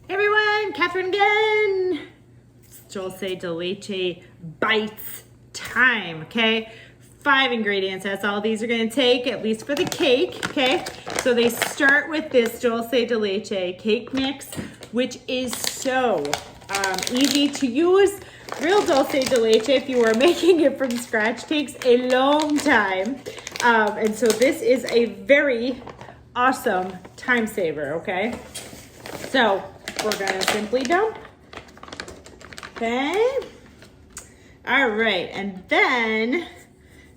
Hey everyone, Catherine again. It's dulce de leche bites time, okay? 5 ingredients, that's all these are gonna take, at least for the cake, okay? So they start with this dulce de leche cake mix, which is so easy to use. Real dulce de leche, if you were making it from scratch, takes a long time. And so this is a very awesome time saver, okay? So we're gonna simply dump. Okay. All right, and then,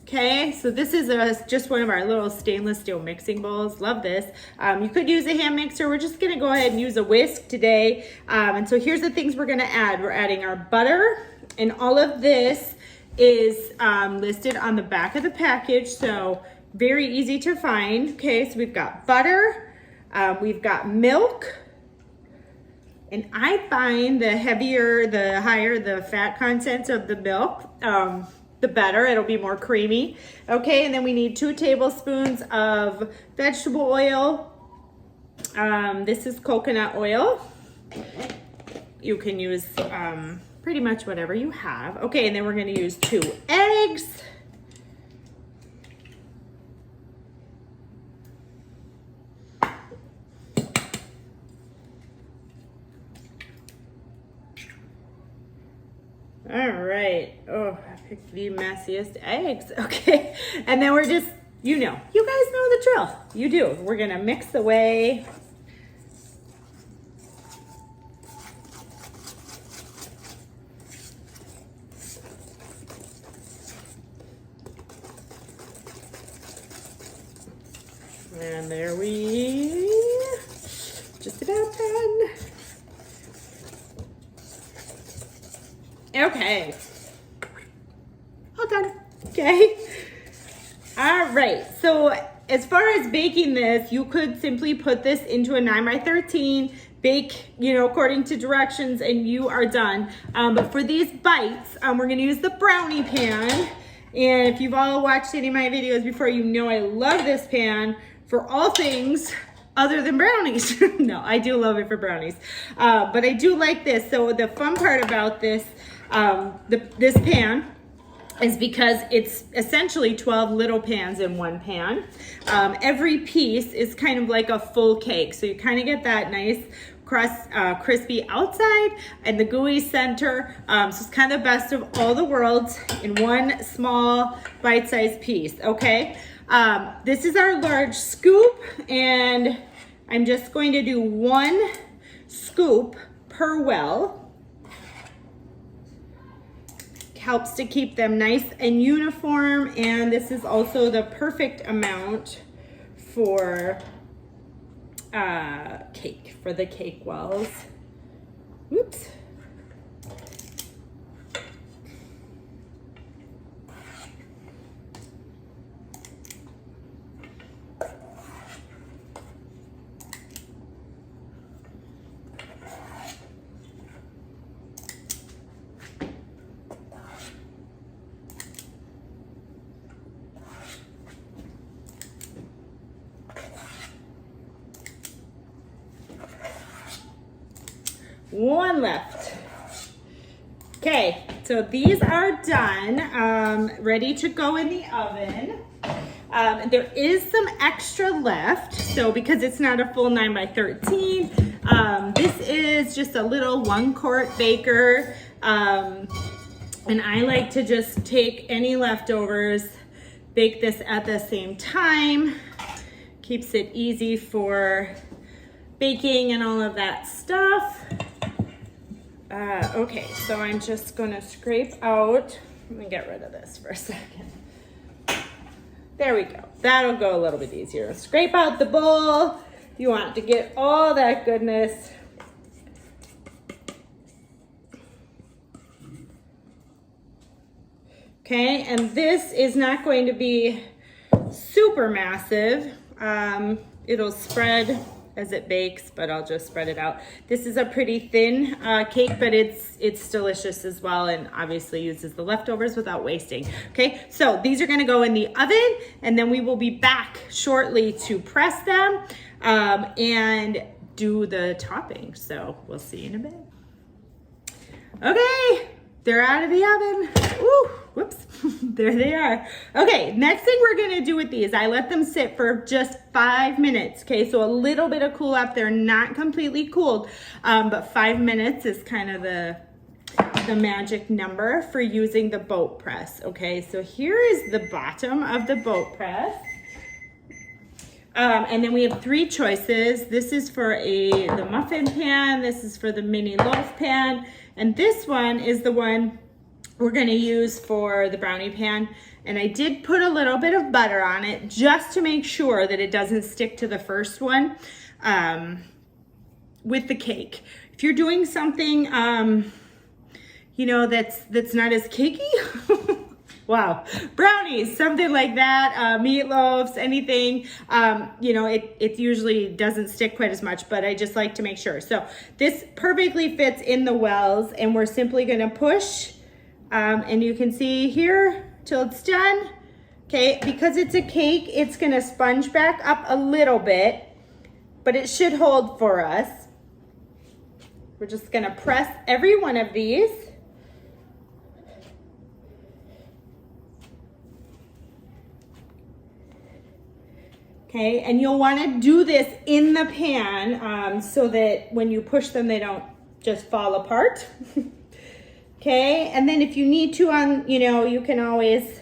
okay, so this is just one of our little stainless steel mixing bowls. Love this. You could use a hand mixer. We're just gonna go ahead and use a whisk today. And so here's the things we're gonna add. We're adding our butter, and all of this is listed on the back of the package, so very easy to find. Okay, so we've got butter, we've got milk, and I find the heavier, the higher the fat content of the milk, the better. It'll be more creamy. Okay, and then we need 2 tablespoons of vegetable oil. This is coconut oil. You can use pretty much whatever you have. Okay, and then we're gonna use 2 eggs. All right. Oh, I picked the messiest eggs. Okay. And then we're just, you guys know the drill. You do. We're going to mix away. And there we, just about done. Okay, all done. Okay, all right, so as far as baking this, you could simply put this into a 9x13, bake, according to directions, and you are done. But for these bites, we're gonna use the brownie pan. And if you've all watched any of my videos before, you know I love this pan for all things other than brownies. No, I do love it for brownies. But I do like this. So the fun part about this, this pan is because it's essentially 12 little pans in one pan. Every piece is kind of like a full cake. So you kind of get that nice crust, crispy outside and the gooey center. So it's kind of the best of all the worlds in one small bite-sized piece, okay? This is our large scoop, and I'm just going to do 1 scoop per well. Helps to keep them nice and uniform, and this is also the perfect amount for cake, for the cake wells. Oops. One left. Okay, so these are done, ready to go in the oven. There is some extra left, so because it's not a full 9x13, this is just a little 1-quart baker, and I like to just take any leftovers, bake this at the same time. Keeps it easy for baking and all of that stuff. Okay, so I'm just gonna scrape out, let me get rid of this for a second. There we go, that'll go a little bit easier. Scrape out the bowl. You want to get all that goodness. Okay, and this is not going to be super massive. It'll spread as it bakes, but I'll just spread it out. This is a pretty thin cake, but it's delicious as well, and obviously uses the leftovers without wasting. Okay, so these are gonna go in the oven, and then we will be back shortly to press them. And do the topping. So we'll see you in a bit. Okay, they're out of the oven. Ooh, whoops, there they are. Okay, next thing we're gonna do with these, I let them sit for just 5 minutes, okay? So a little bit of cool off, they're not completely cooled, but 5 minutes is kind of the magic number for using the boat press, okay? So here is the bottom of the boat press. And then we have 3 choices. This is for the muffin pan, this is for the mini loaf pan, and this one is the one we're gonna use for the brownie pan. And I did put a little bit of butter on it just to make sure that it doesn't stick to the first one with the cake. If you're doing something, you know, that's not as cakey, wow, brownies, something like that, meatloaves, anything, you know, it usually doesn't stick quite as much, but I just like to make sure. So this perfectly fits in the wells, and we're simply gonna push, and you can see here till it's done. Okay, because it's a cake, it's gonna sponge back up a little bit, but it should hold for us. We're just gonna press every one of these. Okay, and you'll want to do this in the pan so that when you push them, they don't just fall apart. Okay, and then if you need to, you know, you can always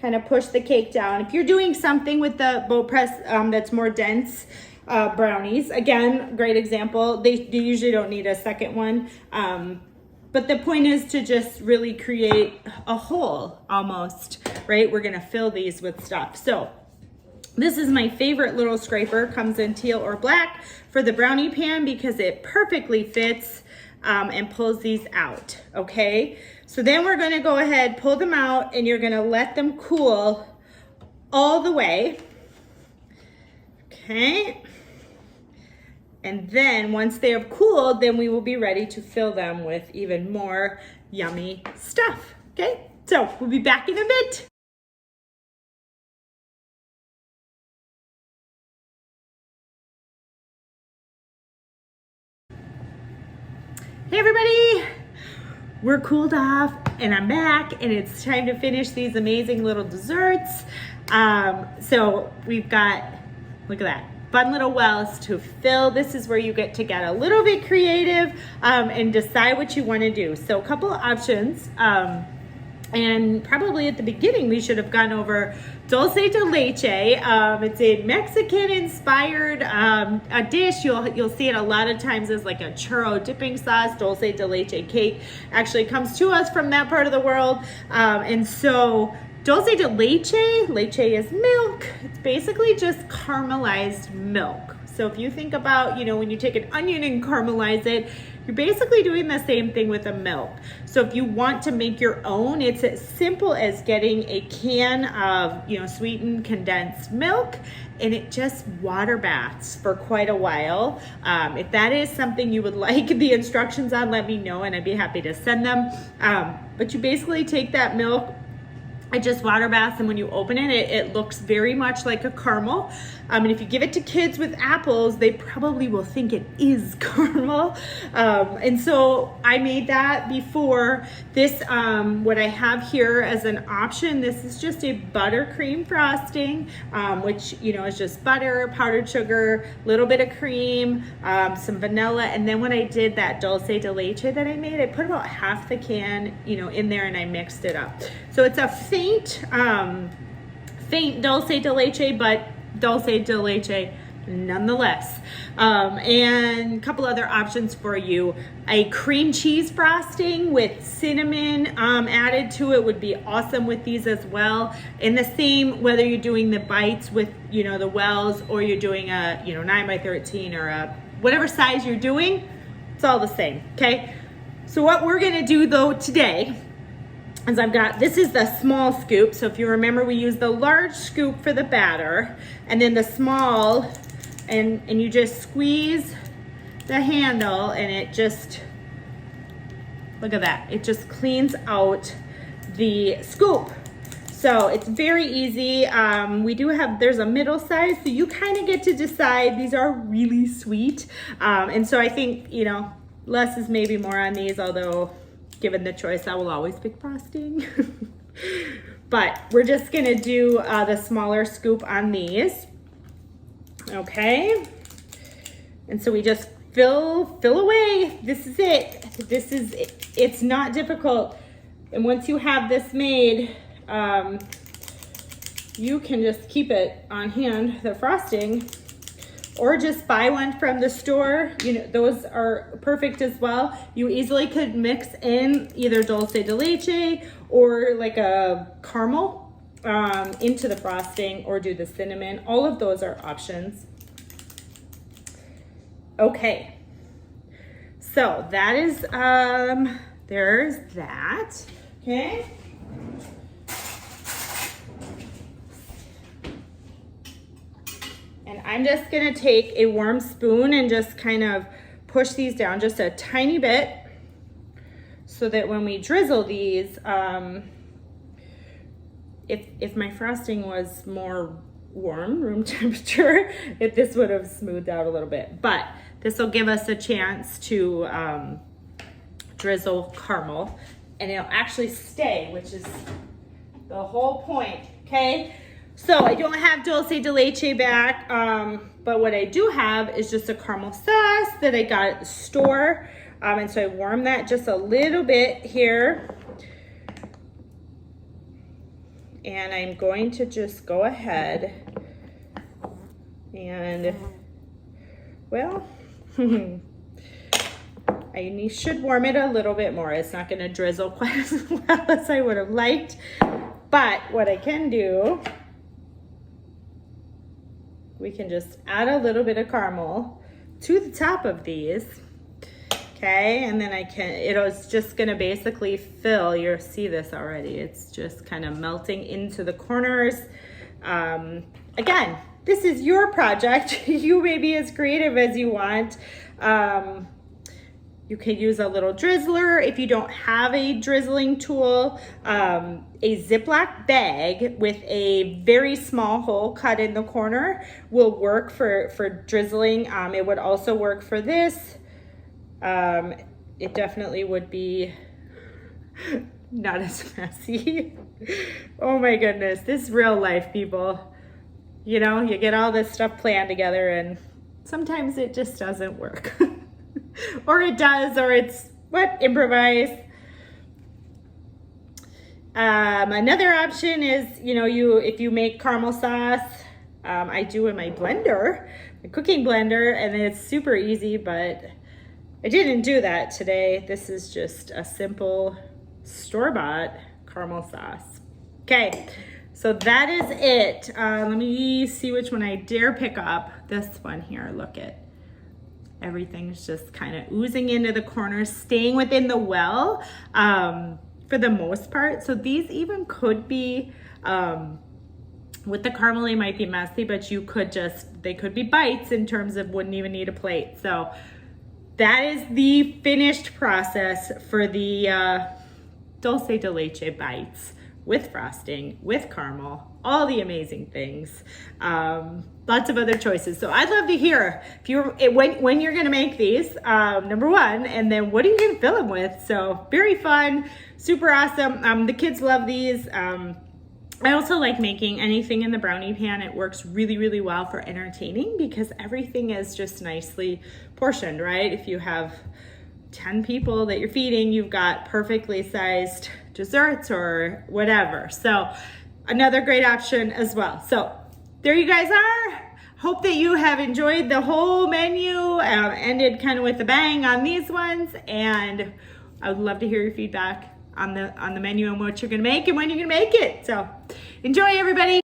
kind of push the cake down. If you're doing something with the boat press that's more dense, brownies, again, great example. They usually don't need a second one. But the point is to just really create a hole almost, right? We're gonna fill these with stuff. So this is my favorite little scraper, comes in teal or black for the brownie pan because it perfectly fits and pulls these out, okay? So then we're gonna go ahead, pull them out, and you're gonna let them cool all the way, okay? And then once they have cooled, then we will be ready to fill them with even more yummy stuff, okay? So we'll be back in a bit. Hey everybody, we're cooled off and I'm back, and it's time to finish these amazing little desserts. So we've got, look at that, fun little wells to fill. This is where you get to get a little bit creative and decide what you want to do. So a couple of options. And probably at the beginning, we should have gone over dulce de leche. It's a Mexican-inspired a dish. You'll see it a lot of times as like a churro dipping sauce. Dulce de leche cake actually comes to us from that part of the world. And so dulce de leche is milk. It's basically just caramelized milk. So if you think about, you know, when you take an onion and caramelize it, you're basically doing the same thing with the milk. So if you want to make your own, it's as simple as getting a can of, you know, sweetened condensed milk, and it just water baths for quite a while. If that is something you would like the instructions on, let me know and I'd be happy to send them. But you basically take that milk, it just water baths, and when you open it, it looks very much like a caramel. And if you give it to kids with apples, they probably will think it is caramel. And so I made that before. This, what I have here as an option, this is just a buttercream frosting, which, you know, is just butter, powdered sugar, a little bit of cream, some vanilla. And then when I did that dulce de leche that I made, I put about half the can, you know, in there, and I mixed it up. So it's a faint dulce de leche, but dulce de leche nonetheless. And a couple other options for you. A cream cheese frosting with cinnamon added to it would be awesome with these as well. And the same, whether you're doing the bites with, you know, the wells, or you're doing a, you know, 9x13 or a whatever size you're doing, it's all the same, okay? So what we're gonna do though today is I've got, this is the small scoop. So if you remember, we use the large scoop for the batter, and then the small, and you just squeeze the handle, and it just, look at that, it just cleans out the scoop. So it's very easy. There's a middle size, so you kind of get to decide. These are really sweet. And so I think, you know, less is maybe more on these, although given the choice, I will always pick frosting. But we're just gonna do the smaller scoop on these. Okay. And so we just fill away. This is it. It's not difficult. And once you have this made, you can just keep it on hand, the frosting, or just buy one from the store. You know, those are perfect as well. You easily could mix in either dulce de leche or like a caramel into the frosting, or do the cinnamon. All of those are options. Okay, so that is, there's that, okay? And I'm just gonna take a warm spoon and just kind of push these down just a tiny bit so that when we drizzle these, if my frosting was more warm, room temperature, this would have smoothed out a little bit. But this will give us a chance to drizzle caramel, and it'll actually stay, which is the whole point, okay? So I don't have dulce de leche back, but what I do have is just a caramel sauce that I got at the store. And so I warm that just a little bit here. And I'm going to just go ahead and, well, I should warm it a little bit more. It's not gonna drizzle quite as well as I would have liked. But what I can do, we can just add a little bit of caramel to the top of these. Okay, and then it's just gonna basically fill, you'll see this already. It's just kind of melting into the corners. Again, this is your project. You may be as creative as you want. You could use a little drizzler if you don't have a drizzling tool. A Ziploc bag with a very small hole cut in the corner will work for drizzling. It would also work for this. It definitely would be not as messy. Oh my goodness, this is real life, people. You know, you get all this stuff planned together and sometimes it just doesn't work. Or it does, or it's improvise. Another option is, you know, if you make caramel sauce, I do in my blender, my cooking blender, and it's super easy, but I didn't do that today. This is just a simple store-bought caramel sauce. Okay, so that is it. Let me see which one I dare pick up. This one here, look at. Everything's just kind of oozing into the corners, staying within the well for the most part. So these even could be, with the caramel, they might be messy, but they could be bites in terms of wouldn't even need a plate. So that is the finished process for the dulce de leche bites with frosting, with caramel, all the amazing things. Lots of other choices. So I'd love to hear when you're gonna make these, number one, and then what are you gonna fill them with? So very fun, super awesome. The kids love these. I also like making anything in the brownie pan. It works really, really well for entertaining because everything is just nicely portioned, right? If you have 10 people that you're feeding, you've got perfectly sized desserts or whatever. So another great option as well. So there you guys are. Hope that you have enjoyed the whole menu. Ended kind of with a bang on these ones, and I would love to hear your feedback on the menu and what you're gonna make and when you're gonna make it. So enjoy, everybody.